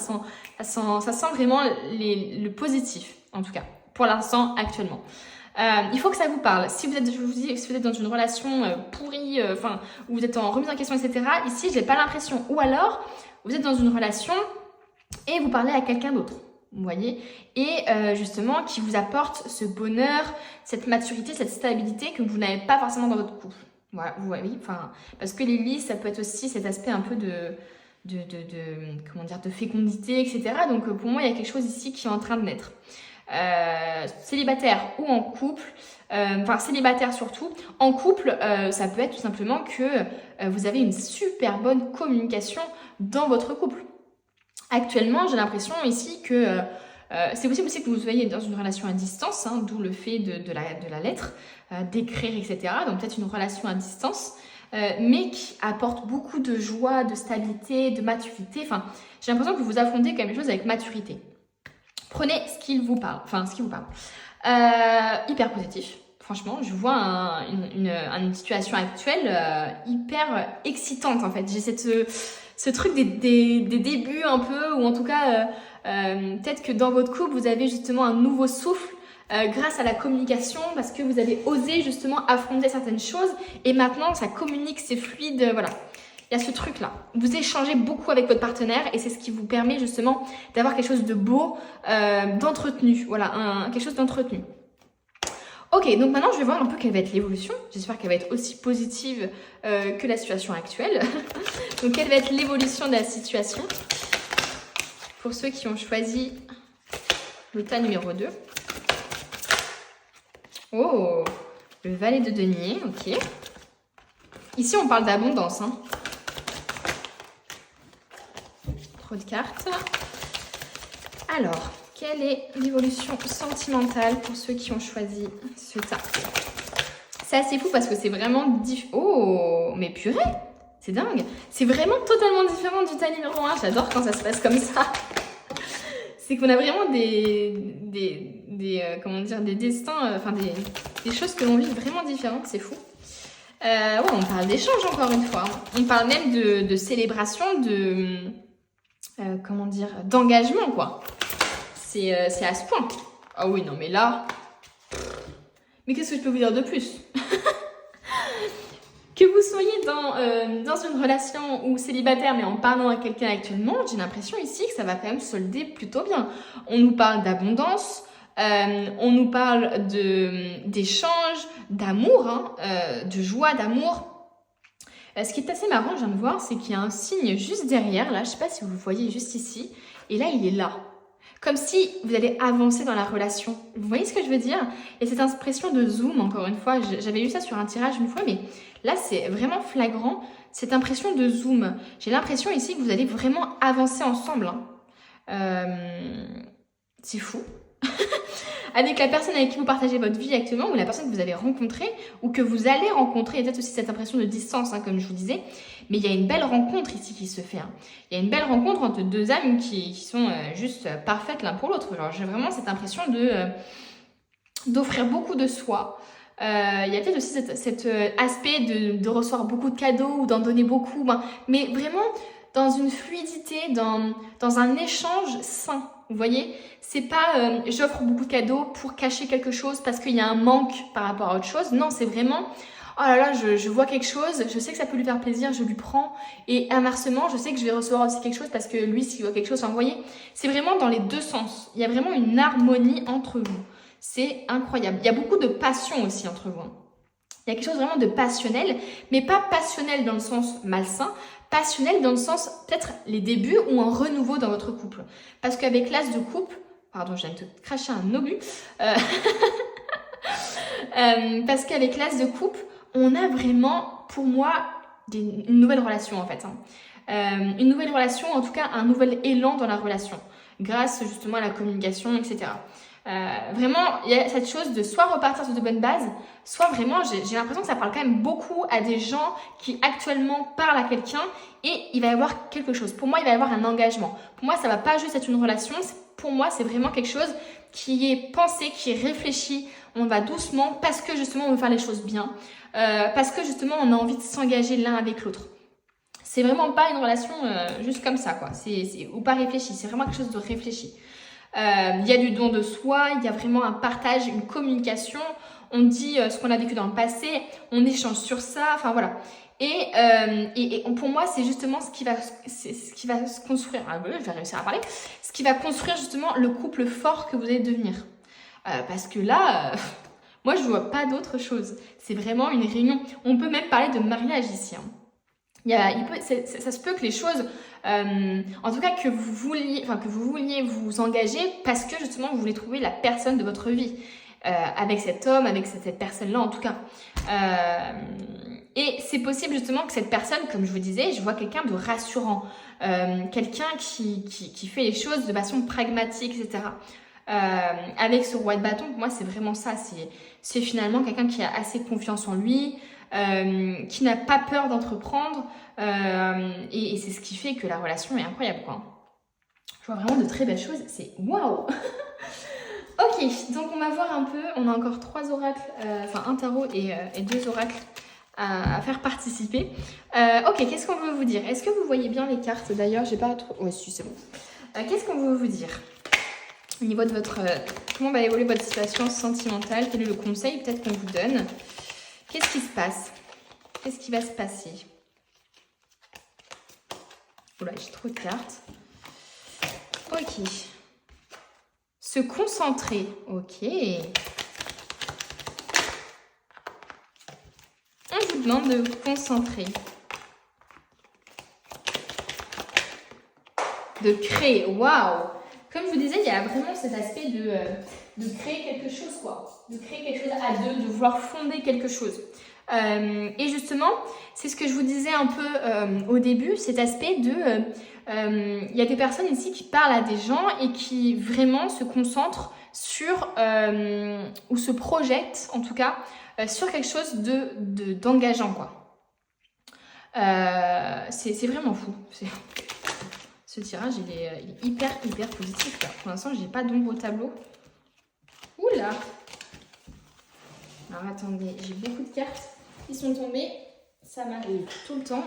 sent vraiment le positif, en tout cas, pour l'instant, actuellement. Il faut que ça vous parle. Si vous êtes, je vous dis, si vous êtes dans une relation pourrie, où vous êtes en remise en question, etc., ici, j'ai pas l'impression. Ou alors, vous êtes dans une relation et vous parlez à quelqu'un d'autre, vous voyez, et justement qui vous apporte ce bonheur, cette maturité, cette stabilité que vous n'avez pas forcément dans votre couple. Voilà, vous voyez, parce que les lys, ça peut être aussi cet aspect un peu comment dire, de fécondité, etc. Donc pour moi, il y a quelque chose ici qui est en train de naître. Célibataire ou en couple, célibataire surtout, en couple, ça peut être tout simplement que vous avez une super bonne communication dans votre couple. Actuellement, j'ai l'impression ici que c'est possible aussi que vous soyez dans une relation à distance, hein, d'où le fait de la lettre, d'écrire, etc. Donc peut-être une relation à distance, mais qui apporte beaucoup de joie, de stabilité, de maturité. Enfin, j'ai l'impression que vous affrontez quand même les choses avec maturité. Prenez ce qui vous parle. Hyper positif. Franchement, je vois une situation actuelle hyper excitante en fait. J'ai ce truc des débuts un peu, ou en tout cas, peut-être que dans votre couple, vous avez justement un nouveau souffle grâce à la communication, parce que vous avez osé justement affronter certaines choses, et maintenant ça communique, c'est fluide, voilà. Il y a ce truc-là. Vous échangez beaucoup avec votre partenaire et c'est ce qui vous permet justement d'avoir quelque chose de beau, d'entretenu. Voilà, quelque chose d'entretenu. Ok, donc maintenant je vais voir un peu quelle va être l'évolution. J'espère qu'elle va être aussi positive que la situation actuelle. Donc quelle va être l'évolution de la situation pour ceux qui ont choisi le tas numéro 2. Oh, le valet de denier, ok. Ici on parle d'abondance, hein. Trop de cartes. Alors, quelle est l'évolution sentimentale pour ceux qui ont choisi ce tarot? C'est assez fou parce que c'est vraiment Oh, mais purée, c'est dingue. C'est vraiment totalement différent du tas numéro 1. J'adore quand ça se passe comme ça. C'est qu'on a vraiment comment dire, des destins, enfin des choses que l'on vit vraiment différentes. C'est fou. Ouais, on parle d'échange encore une fois. On parle même de célébration, comment dire, d'engagement, quoi. C'est à ce point. Ah oui, non, mais là... Mais qu'est-ce que je peux vous dire de plus? Que vous soyez dans une relation ou célibataire, mais en parlant à quelqu'un actuellement, j'ai l'impression ici que ça va quand même solder plutôt bien. On nous parle d'abondance, on nous parle d'échange, d'amour, hein, de joie, d'amour. Ce qui est assez marrant, je viens de voir, c'est qu'il y a un signe juste derrière, là, je ne sais pas si vous le voyez juste ici, et là, il est là. Comme si vous allez avancer dans la relation. Vous voyez ce que je veux dire? Et cette impression de zoom, encore une fois, j'avais lu ça sur un tirage une fois, mais là, c'est vraiment flagrant, cette impression de zoom. J'ai l'impression ici que vous allez vraiment avancer ensemble. Hein. C'est fou. Avec la personne avec qui vous partagez votre vie actuellement, ou la personne que vous avez rencontrée, ou que vous allez rencontrer, il y a peut-être aussi cette impression de distance, hein, comme je vous disais, mais il y a une belle rencontre ici qui se fait. Hein. Il y a une belle rencontre entre deux âmes qui sont juste parfaites l'un pour l'autre. J'ai vraiment cette impression d'offrir beaucoup de soi. Il y a peut-être aussi cet aspect de recevoir beaucoup de cadeaux ou d'en donner beaucoup, mais vraiment dans une fluidité, dans un échange sain. Vous voyez, c'est pas j'offre beaucoup de cadeaux pour cacher quelque chose parce qu'il y a un manque par rapport à autre chose. Non, c'est vraiment oh là là, je vois quelque chose, je sais que ça peut lui faire plaisir, je lui prends. Et inversement, je sais que je vais recevoir aussi quelque chose parce que lui, s'il voit quelque chose, vous voyez, c'est vraiment dans les deux sens. Il y a vraiment une harmonie entre vous. C'est incroyable. Il y a beaucoup de passion aussi entre vous. Il y a quelque chose vraiment de passionnel, mais pas passionnel dans le sens malsain, passionnel dans le sens peut-être les débuts ou un renouveau dans votre couple. Parce qu'avec l'as de coupe, pardon, je viens de te cracher un obus, parce qu'avec l'as de coupe, on a vraiment, pour moi, une nouvelle relation en fait. Hein. Une nouvelle relation, en tout cas un nouvel élan dans la relation, grâce justement à la communication, etc. Vraiment, il y a cette chose de soit repartir sur de bonnes bases, soit vraiment, j'ai l'impression que ça parle quand même beaucoup à des gens qui actuellement parlent à quelqu'un et il va y avoir quelque chose. Pour moi, il va y avoir un engagement. Pour moi, ça ne va pas juste être une relation. Pour moi, c'est vraiment quelque chose qui est pensé, qui est réfléchi. On va doucement parce que justement, on veut faire les choses bien. Parce que justement, on a envie de s'engager l'un avec l'autre. C'est vraiment pas une relation juste comme ça, quoi. Ou pas réfléchi. C'est vraiment quelque chose de réfléchi. Il y a du don de soi, il y a vraiment un partage, une communication, on dit ce qu'on a vécu dans le passé, on échange sur ça, enfin voilà. Et pour moi, c'est justement ce qui va se construire, je vais réussir à parler, ce qui va construire justement le couple fort que vous allez devenir. Parce que là, moi je vois pas d'autre chose, c'est vraiment une réunion, on peut même parler de mariage ici. Hein. Ça se peut que les choses, en tout cas que vous vouliez vous engager parce que justement vous voulez trouver la personne de votre vie, avec cet homme, avec cette personne-là en tout cas. Et c'est possible justement que cette personne, comme je vous disais, je vois quelqu'un de rassurant, quelqu'un qui fait les choses de façon pragmatique, etc. Avec ce roi de bâton, pour moi c'est vraiment ça, c'est finalement quelqu'un qui a assez confiance en lui, qui n'a pas peur d'entreprendre et c'est ce qui fait que la relation est incroyable quoi. Je vois vraiment de très belles choses, c'est waouh. Ok, donc on va voir un peu, on a encore 3 oracles, un tarot et 2 oracles à faire participer. Ok, qu'est-ce qu'on veut vous dire? Est-ce que vous voyez bien les cartes? D'ailleurs, j'ai pas trop... Ouais, si, c'est bon. Qu'est-ce qu'on veut vous dire au niveau de votre... comment va évoluer votre situation sentimentale? Quel est le conseil peut-être qu'on vous donne? Qu'est-ce qui se passe? Qu'est-ce qui va se passer? Oula, j'ai trop de cartes. Ok. Se concentrer. Ok. On vous demande de vous concentrer. De créer. Waouh! Comme je vous disais, il y a vraiment cet aspect de créer quelque chose, quoi. De créer quelque chose à deux, de vouloir fonder quelque chose. Et justement, c'est ce que je vous disais un peu au début, cet aspect de... Il y a des personnes ici qui parlent à des gens et qui vraiment se concentrent sur, ou se projettent en tout cas, sur quelque chose d'engageant, quoi. C'est vraiment fou. Ce tirage, il est hyper positif, là. Pour l'instant, j'ai pas d'ombre au tableau. Oula! Alors attendez, j'ai beaucoup de cartes qui sont tombées. Ça m'arrive tout le temps.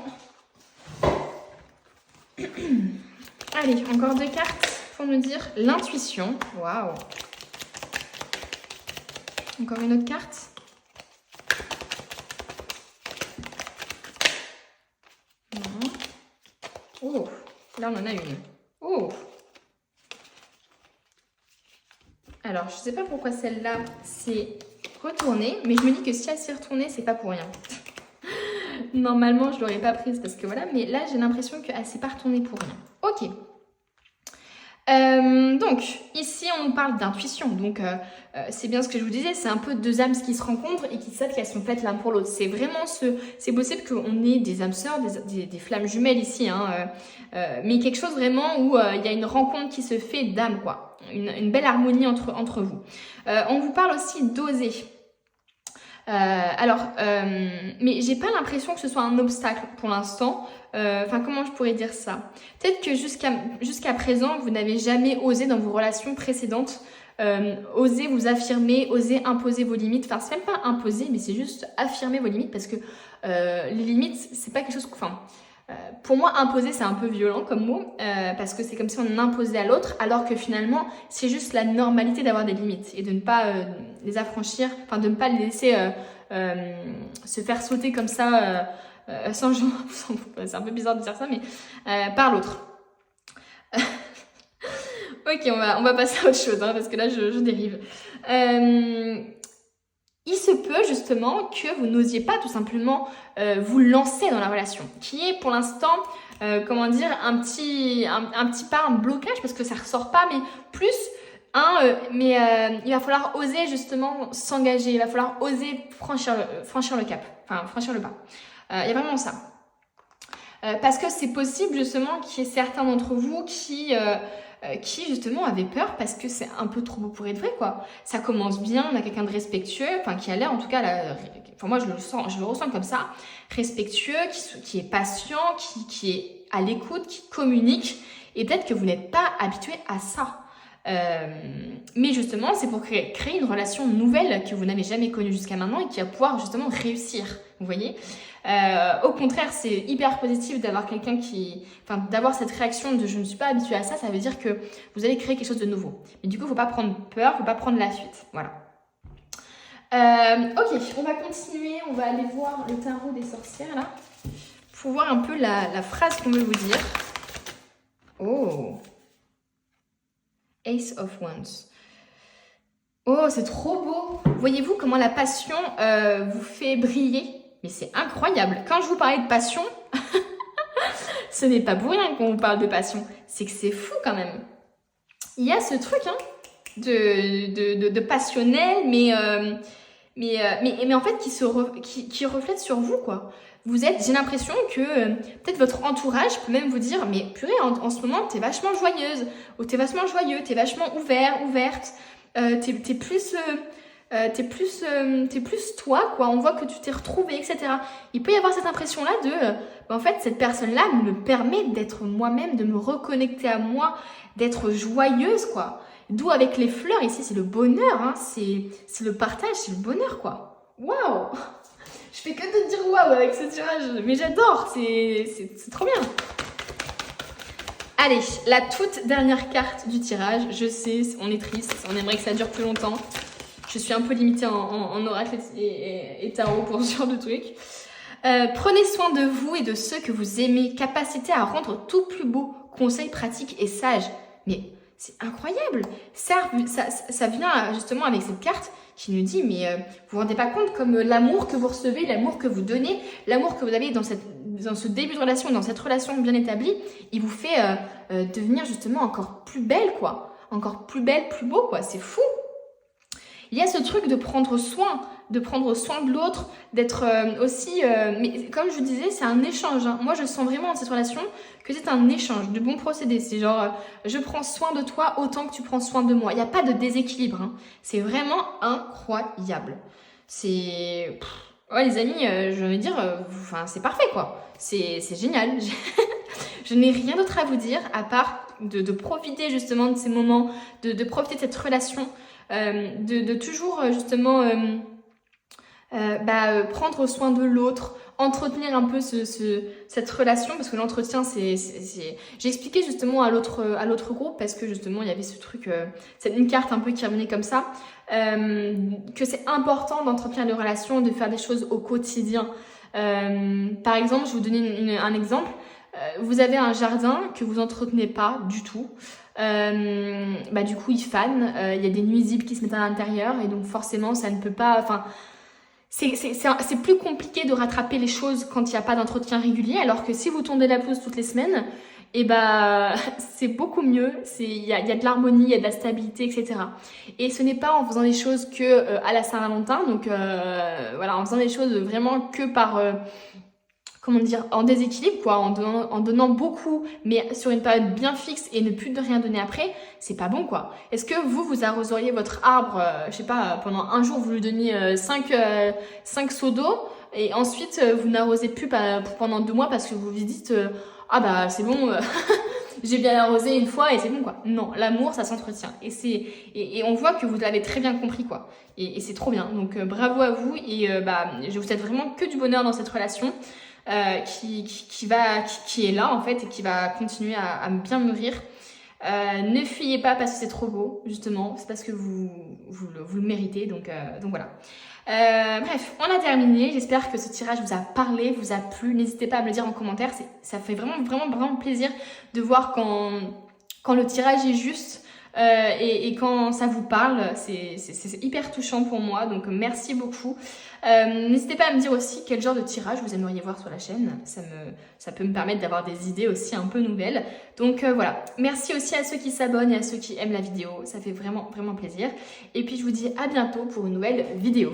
Allez, encore 2 cartes pour nous dire l'intuition. Waouh! Encore une autre carte. Non. Oh, là on en a une. Oh! Alors, je sais pas pourquoi celle-là s'est retournée, mais je me dis que si elle s'est retournée, c'est pas pour rien. Normalement, je l'aurais pas prise parce que voilà, mais là, j'ai l'impression qu'elle s'est pas retournée pour rien. Ok. Donc, ici, on nous parle d'intuition. Donc, c'est bien ce que je vous disais, c'est un peu 2 âmes qui se rencontrent et qui savent qu'elles sont faites l'un pour l'autre. C'est vraiment c'est possible qu'on ait des âmes sœurs, des flammes jumelles ici, hein, mais quelque chose vraiment où il y a une rencontre qui se fait d'âmes, quoi. Une belle harmonie entre vous. On vous parle aussi d'oser. Mais j'ai pas l'impression que ce soit un obstacle pour l'instant. Enfin, comment je pourrais dire ça? Peut-être que jusqu'à présent, vous n'avez jamais osé dans vos relations précédentes oser vous affirmer, oser imposer vos limites. Enfin, c'est même pas imposer, mais c'est juste affirmer vos limites parce que les limites, c'est pas quelque chose... Enfin, pour moi, imposer, c'est un peu violent comme mot parce que c'est comme si on imposait à l'autre alors que finalement, c'est juste la normalité d'avoir des limites et de ne pas les affranchir, enfin de ne pas les laisser se faire sauter comme ça sans c'est un peu bizarre de dire ça, mais par l'autre. Ok, on va passer à autre chose hein, parce que là, je dérive. Il se peut justement que vous n'osiez pas tout simplement vous lancer dans la relation, qui est pour l'instant, comment dire, un petit pas un blocage parce que ça ressort pas, mais plus il va falloir oser justement s'engager, il va falloir oser franchir le cap, enfin franchir le pas. Il y a vraiment ça. Parce que c'est possible justement qu'il y ait certains d'entre vous qui justement avaient peur parce que c'est un peu trop beau pour être vrai, quoi. Ça commence bien, on a quelqu'un de respectueux, enfin qui a l'air en tout cas, enfin moi je le ressens comme ça, respectueux, qui est patient, qui est à l'écoute, qui communique, et peut-être que vous n'êtes pas habitué à ça. Mais justement, c'est pour créer une relation nouvelle que vous n'avez jamais connue jusqu'à maintenant et qui va pouvoir justement réussir, vous voyez. Au contraire, c'est hyper positif d'avoir quelqu'un d'avoir cette réaction de je ne suis pas habituée à ça, ça veut dire que vous allez créer quelque chose de nouveau. Mais du coup, il ne faut pas prendre peur, il ne faut pas prendre la fuite. Voilà. Ok, on va continuer, on va aller voir le tarot des sorcières là, pour voir un peu la phrase qu'on veut vous dire. Oh, Ace of Wands. Oh, c'est trop beau. Voyez-vous comment la passion vous fait briller? Mais c'est incroyable. Quand je vous parlais de passion, ce n'est pas pour rien qu'on vous parle de passion. C'est que c'est fou quand même. Il y a ce truc hein, de passionnel, mais en fait qui reflète sur vous, quoi. J'ai l'impression que peut-être votre entourage peut même vous dire, mais purée, en ce moment, t'es vachement joyeuse, ou t'es vachement joyeux, t'es vachement ouverte, t'es plus toi, quoi. On voit que tu t'es retrouvée, etc. Il peut y avoir cette impression-là en fait, cette personne-là me permet d'être moi-même, de me reconnecter à moi, d'être joyeuse, quoi. D'où avec les fleurs, ici, c'est le bonheur, hein. C'est le partage, c'est le bonheur, quoi. Waouh! Je fais que de dire waouh avec ce tirage, mais j'adore, c'est trop bien. Allez, la toute dernière carte du tirage, je sais, on est triste, on aimerait que ça dure plus longtemps. Je suis un peu limitée en oracle et tarot pour ce genre de truc. Prenez soin de vous et de ceux que vous aimez. Capacité à rendre tout plus beau. Conseils pratiques et sages. Mais c'est incroyable. Ça vient justement avec cette carte qui nous dit, mais vous vous rendez pas compte comme l'amour que vous recevez, l'amour que vous donnez, l'amour que vous avez dans ce début de relation, dans cette relation bien établie, il vous fait devenir justement encore plus belle, quoi. Encore plus belle, plus beau, quoi. C'est fou. Il y a ce truc de prendre soin de prendre soin de l'autre, d'être aussi... mais comme je vous disais, c'est un échange. Hein. Moi, je sens vraiment dans cette relation que c'est un échange de bons procédés. C'est genre, je prends soin de toi autant que tu prends soin de moi. Il n'y a pas de déséquilibre. Hein. C'est vraiment incroyable. C'est... Ouais, les amis, je veux dire, c'est parfait, quoi. C'est génial. Je n'ai rien d'autre à vous dire, à part de profiter justement de ces moments, de profiter de cette relation, de toujours justement prendre soin de l'autre, entretenir un peu cette relation, parce que l'entretien, j'ai expliqué justement à l'autre groupe, parce que justement il y avait ce truc, c'est une carte un peu qui revenait comme ça, que c'est important d'entretenir les relations, de faire des choses au quotidien. Par exemple, je vais vous donner un exemple. Vous avez un jardin que vous entretenez pas du tout. Du coup, il fane. Il y a des nuisibles qui se mettent à l'intérieur et donc forcément, ça ne peut pas. Enfin, c'est plus compliqué de rattraper les choses quand il n'y a pas d'entretien régulier. Alors que si vous tondez la pelouse toutes les semaines, c'est beaucoup mieux. Il y a de l'harmonie, il y a de la stabilité, etc. Et ce n'est pas en faisant des choses que à la Saint-Valentin. Donc en faisant des choses vraiment que par en déséquilibre, quoi, en donnant beaucoup, mais sur une période bien fixe et ne plus de rien donner après, c'est pas bon, quoi. Est-ce que vous arroseriez votre arbre, je sais pas, pendant un jour, vous lui donniez 5 seaux d'eau, et ensuite, vous n'arrosez plus pendant 2 mois parce que vous vous dites, c'est bon, j'ai bien arrosé une fois et c'est bon, quoi. Non, l'amour, ça s'entretient. Et on voit que vous l'avez très bien compris, quoi. Et c'est trop bien. Donc, bravo à vous, et je vous souhaite vraiment que du bonheur dans cette relation. Qui est là en fait et qui va continuer à bien mûrir. Ne fuyez pas parce que c'est trop beau, justement, c'est parce que vous le méritez, donc voilà. Bref, on a terminé. J'espère que ce tirage vous a parlé, vous a plu. N'hésitez pas à me le dire en commentaire, ça fait vraiment plaisir de voir quand le tirage est juste. Et quand ça vous parle, c'est hyper touchant pour moi, donc merci beaucoup. N'hésitez pas à me dire aussi quel genre de tirage vous aimeriez voir sur la chaîne, ça peut me permettre d'avoir des idées aussi un peu nouvelles. Donc voilà, merci aussi à ceux qui s'abonnent et à ceux qui aiment la vidéo, ça fait vraiment plaisir. Et puis je vous dis à bientôt pour une nouvelle vidéo.